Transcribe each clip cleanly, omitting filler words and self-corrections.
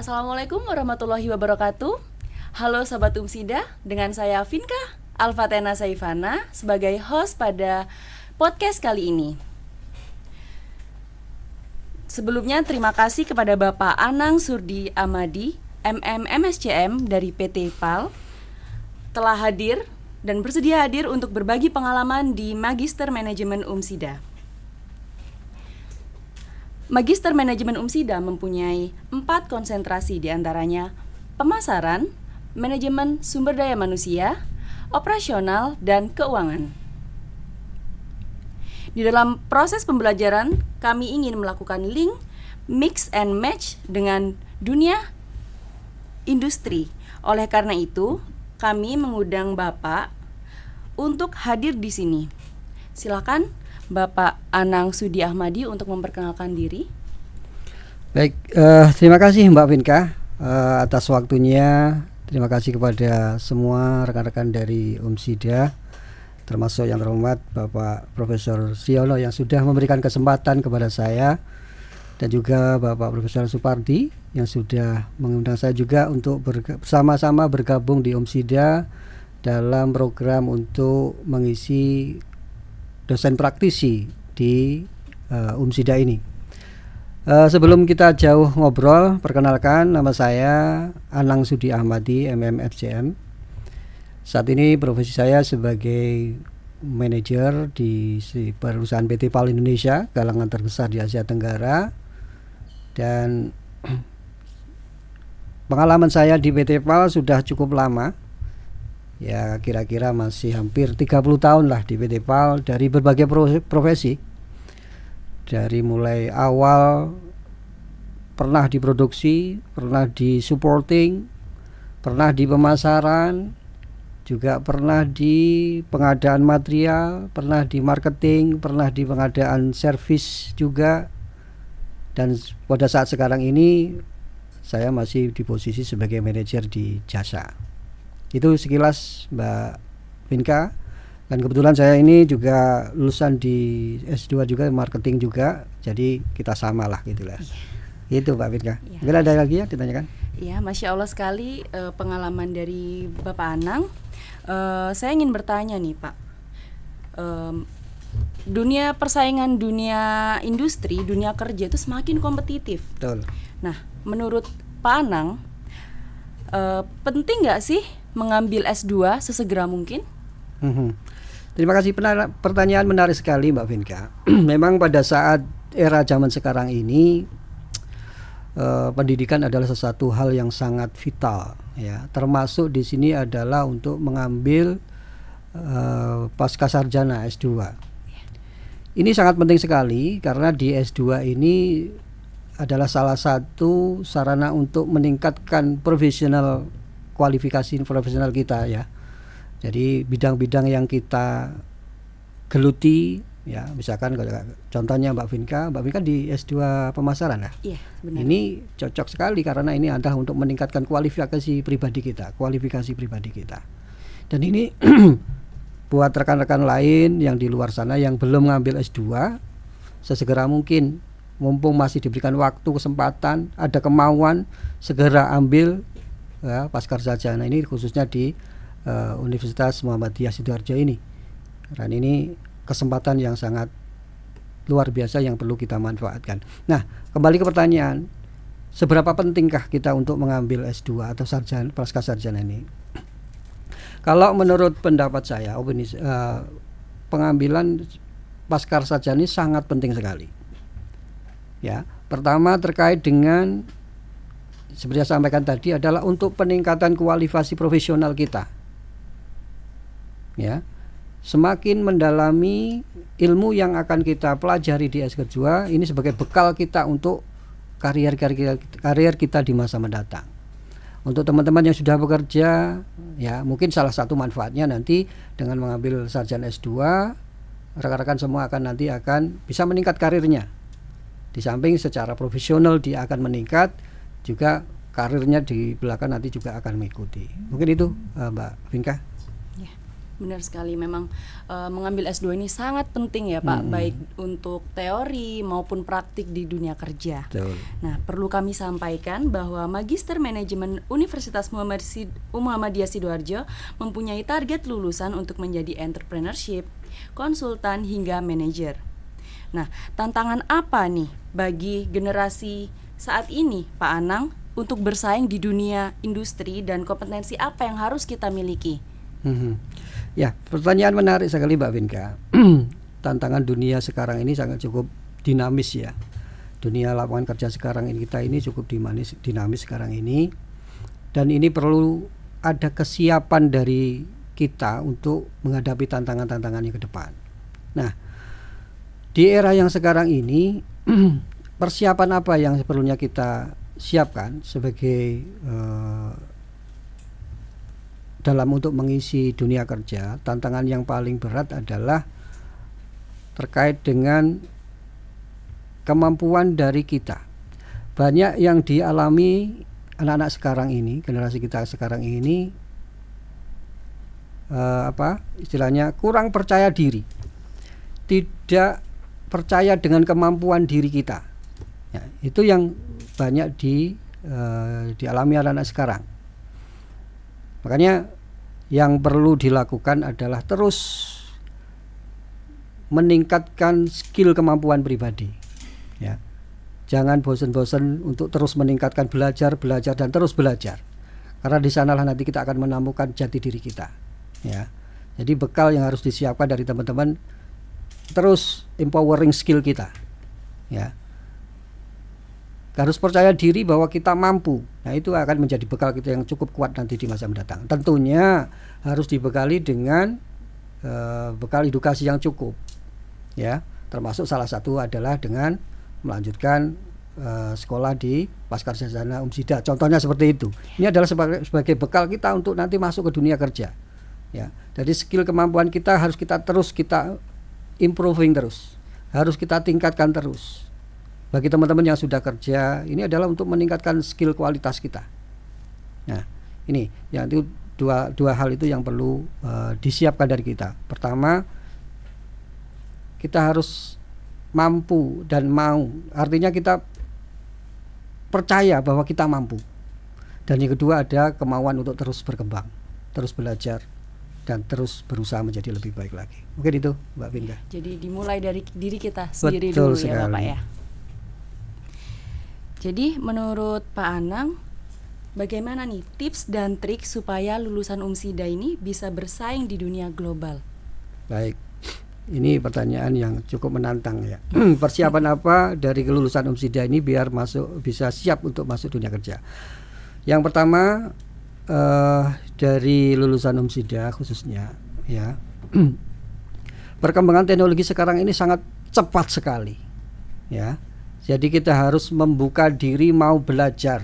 Assalamualaikum warahmatullahi wabarakatuh. Halo Sobat Umsida, dengan saya Vinka Alfatena Saifana sebagai host pada podcast kali ini. Sebelumnya terima kasih kepada Bapak Anang Surdi Amadi, MSCM dari PT PAL telah hadir dan bersedia hadir untuk berbagi pengalaman di Magister Manajemen Umsida. Magister Manajemen Umsida mempunyai 4 konsentrasi, diantaranya pemasaran, manajemen sumber daya manusia, operasional, dan keuangan. Di dalam proses pembelajaran, kami ingin melakukan link, mix and match dengan dunia industri. Oleh karena itu, kami mengundang Bapak untuk hadir di sini. Silakan Bapak Anang Sudi Ahmadi untuk memperkenalkan diri. Baik, terima kasih Mbak Vinka atas waktunya. Terima kasih kepada semua rekan-rekan dari Umsida, termasuk yang terhormat Bapak Profesor Siono yang sudah memberikan kesempatan kepada saya, dan juga Bapak Profesor Supardi yang sudah mengundang saya juga untuk bersama-sama bergabung di Umsida dalam program untuk mengisi dosen praktisi di Umsida ini. Sebelum kita jauh ngobrol, perkenalkan, nama saya Anang Sudi Ahmadi, MSCM. Saat ini profesi saya sebagai manajer di perusahaan PT PAL Indonesia, galangan terbesar di Asia Tenggara. Dan pengalaman saya di PT PAL sudah cukup lama. Ya, kira-kira masih hampir 30 tahun lah di PT PAL, dari berbagai profesi. Dari mulai awal pernah di produksi, pernah di supporting, pernah di pemasaran, juga pernah di pengadaan material, pernah di marketing, pernah di pengadaan servis juga. Dan pada saat sekarang ini saya masih di posisi sebagai manajer di jasa. Itu sekilas Mbak Vinka. Dan kebetulan saya ini juga lulusan di S2 juga, marketing juga. Jadi kita sama lah gitu lah. Iya. Itu Mbak Vinka. Iya. Mungkin ada lagi ya ditanyakan? Iya, Masya Allah sekali pengalaman dari Bapak Anang. Saya ingin bertanya nih Pak, dunia persaingan, dunia industri, dunia kerja itu semakin kompetitif. Betul. Nah, menurut Pak Anang, penting nggak sih mengambil S2 sesegera mungkin? Terima kasih, pertanyaan menarik sekali Mbak Vinka. Memang pada saat era zaman sekarang ini, pendidikan adalah sesuatu hal yang sangat vital, ya. Termasuk di sini adalah untuk mengambil pasca sarjana S2. Ini sangat penting sekali karena di S2 ini adalah salah satu sarana untuk meningkatkan kualifikasi profesional kita, ya. Jadi bidang-bidang yang kita geluti, ya, misalkan contohnya Mbak Vinka di S2 pemasaran ya. Iya, benar. Ini cocok sekali karena ini adalah untuk meningkatkan kualifikasi pribadi kita. Dan ini buat rekan-rekan lain yang di luar sana yang belum ngambil S2, sesegera mungkin, mumpung masih diberikan waktu, kesempatan, ada kemauan, segera ambil ya, pasca sarjana ini, khususnya di Universitas Muhammadiyah Sidoarjo ini. Dan ini kesempatan yang sangat luar biasa yang perlu kita manfaatkan. Nah, kembali ke pertanyaan, seberapa pentingkah kita untuk mengambil S2 atau pasca sarjana ini? Kalau menurut pendapat saya, pengambilan pasca sarjana ini sangat penting sekali. Ya, pertama terkait dengan seperti yang saya sampaikan tadi adalah untuk peningkatan kualifikasi profesional kita. Ya, semakin mendalami ilmu yang akan kita pelajari di S2 ini sebagai bekal kita untuk karier kita di masa mendatang. Untuk teman-teman yang sudah bekerja, ya mungkin salah satu manfaatnya nanti dengan mengambil sarjana S2, rekan-rekan semua akan bisa meningkat karirnya. Di samping secara profesional dia akan meningkat, juga karirnya di belakang nanti juga akan mengikuti. Mungkin itu Mbak Vinka. Benar sekali, memang mengambil S2 ini sangat penting ya Pak, baik untuk teori maupun praktik di dunia kerja. Betul. Nah, perlu kami sampaikan bahwa Magister Manajemen Universitas Muhammadiyah Sidoarjo mempunyai target lulusan untuk menjadi entrepreneurship, konsultan hingga manajer. Nah, tantangan apa nih bagi generasi saat ini Pak Anang untuk bersaing di dunia industri, dan kompetensi apa yang harus kita miliki? Ya, pertanyaan menarik sekali Mbak Vinka. Tantangan dunia sekarang ini sangat cukup dinamis ya. Dunia lapangan kerja sekarang ini kita ini cukup dinamis sekarang ini, dan ini perlu ada kesiapan dari kita untuk menghadapi tantangan-tantangan yang ke depan. Nah, di era yang sekarang ini persiapan apa yang perlunya kita siapkan sebagai dalam untuk mengisi dunia kerja? Tantangan yang paling berat adalah terkait dengan kemampuan dari kita. Banyak yang dialami anak-anak sekarang ini, generasi kita sekarang ini, istilahnya kurang percaya diri, tidak percaya dengan kemampuan diri kita. Ya, itu yang banyak dialami anak-anak sekarang. Makanya yang perlu dilakukan adalah terus meningkatkan skill kemampuan pribadi. Ya, jangan bosan-bosan untuk terus meningkatkan, belajar dan terus belajar. Karena di sanalah nanti kita akan menemukan jati diri kita. Ya, jadi bekal yang harus disiapkan dari teman-teman, terus empowering skill kita. Ya, harus percaya diri bahwa kita mampu. Nah, itu akan menjadi bekal kita yang cukup kuat nanti di masa mendatang. Tentunya harus dibekali dengan bekal edukasi yang cukup. Ya, termasuk salah satu adalah dengan melanjutkan sekolah di Pascarsarjana Umsida. Contohnya seperti itu. Ini adalah sebagai bekal kita untuk nanti masuk ke dunia kerja. Ya, jadi skill kemampuan kita harus kita improving terus. Harus kita tingkatkan terus. Bagi teman-teman yang sudah kerja, ini adalah untuk meningkatkan skill kualitas kita. Nah, ini yang itu dua hal itu yang perlu disiapkan dari kita. Pertama, kita harus mampu dan mau. Artinya kita percaya bahwa kita mampu. Dan yang kedua ada kemauan untuk terus berkembang, terus belajar, dan terus berusaha menjadi lebih baik lagi. Mungkin itu Mbak Vinka. Jadi dimulai dari diri kita sendiri. Betul dulu sekali. Ya Bapak ya. Jadi menurut Pak Anang, bagaimana nih tips dan trik supaya lulusan Umsida ini bisa bersaing di dunia global? Baik, ini pertanyaan yang cukup menantang ya. Persiapan apa dari kelulusan Umsida ini biar bisa siap untuk masuk dunia kerja? Yang pertama, dari lulusan Umsida khususnya ya, perkembangan teknologi sekarang ini sangat cepat sekali ya. Jadi kita harus membuka diri, mau belajar.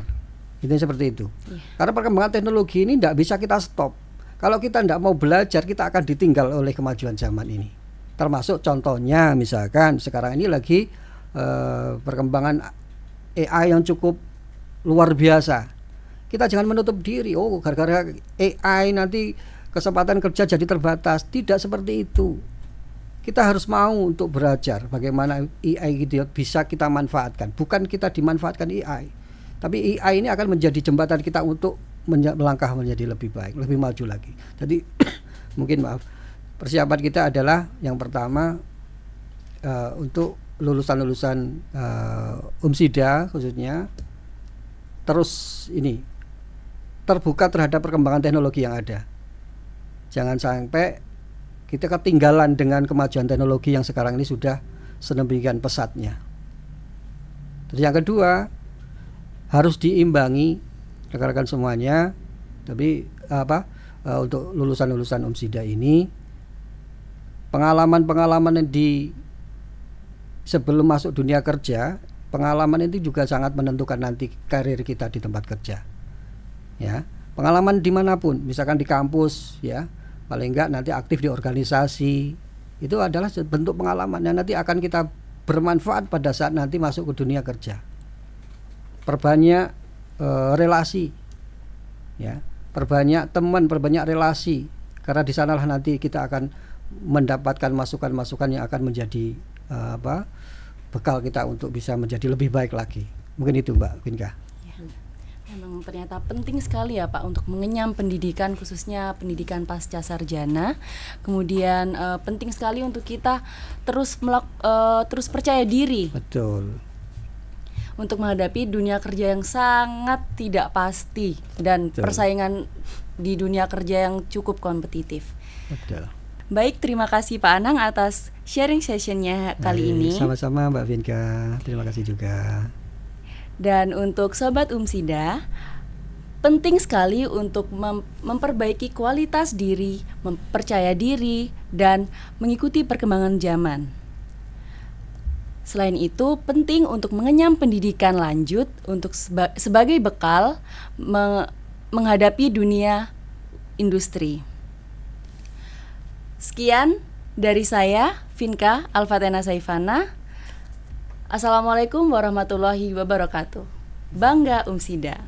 Itu seperti itu. Karena perkembangan teknologi ini tidak bisa kita stop. Kalau kita tidak mau belajar, kita akan ditinggal oleh kemajuan zaman ini. Termasuk contohnya misalkan sekarang ini lagi perkembangan AI yang cukup luar biasa. Kita jangan menutup diri. Oh, gara-gara AI nanti kesempatan kerja jadi terbatas. Tidak seperti itu. Kita harus mau untuk belajar bagaimana AI gitu bisa kita manfaatkan. Bukan kita dimanfaatkan AI, tapi AI ini akan menjadi jembatan kita untuk melangkah menjadi lebih baik, lebih maju lagi. Jadi mungkin persiapan kita adalah yang pertama untuk lulusan-lulusan Umsida khususnya terus ini terbuka terhadap perkembangan teknologi yang ada. Jangan sampai kita ketinggalan dengan kemajuan teknologi yang sekarang ini sudah sedemikian pesatnya. Terus yang kedua, harus diimbangi rekan-rekan semuanya. Tapi untuk lulusan-lulusan Umsida ini, pengalaman-pengalaman yang sebelum masuk dunia kerja, pengalaman itu juga sangat menentukan nanti karir kita di tempat kerja. Ya, pengalaman dimanapun, misalkan di kampus, ya. Paling enggak nanti aktif di organisasi, itu adalah bentuk pengalaman yang nanti akan kita bermanfaat pada saat nanti masuk ke dunia kerja. Perbanyak relasi, ya, perbanyak teman, perbanyak relasi. karena di sanalah nanti kita akan mendapatkan masukan-masukan yang akan menjadi bekal kita untuk bisa menjadi lebih baik lagi. Mungkin itu Mbak Vinka. Memang ternyata penting sekali ya Pak untuk mengenyam pendidikan, khususnya pendidikan pasca sarjana. Kemudian penting sekali untuk kita terus percaya diri. Betul. Untuk menghadapi dunia kerja yang sangat tidak pasti dan Betul. persaingan di dunia kerja yang cukup kompetitif. Betul. Baik, terima kasih Pak Anang atas sharing sessionnya kali ini. Sama-sama Mbak Vinka, terima kasih juga. Dan untuk Sobat Umsida, penting sekali untuk memperbaiki kualitas diri, mempercaya diri, dan mengikuti perkembangan zaman. Selain itu, penting untuk mengenyam pendidikan lanjut untuk sebagai bekal menghadapi dunia industri. Sekian dari saya, Vinka Alfatena Saifana. Assalamualaikum warahmatullahi wabarakatuh. Bangga Umsida.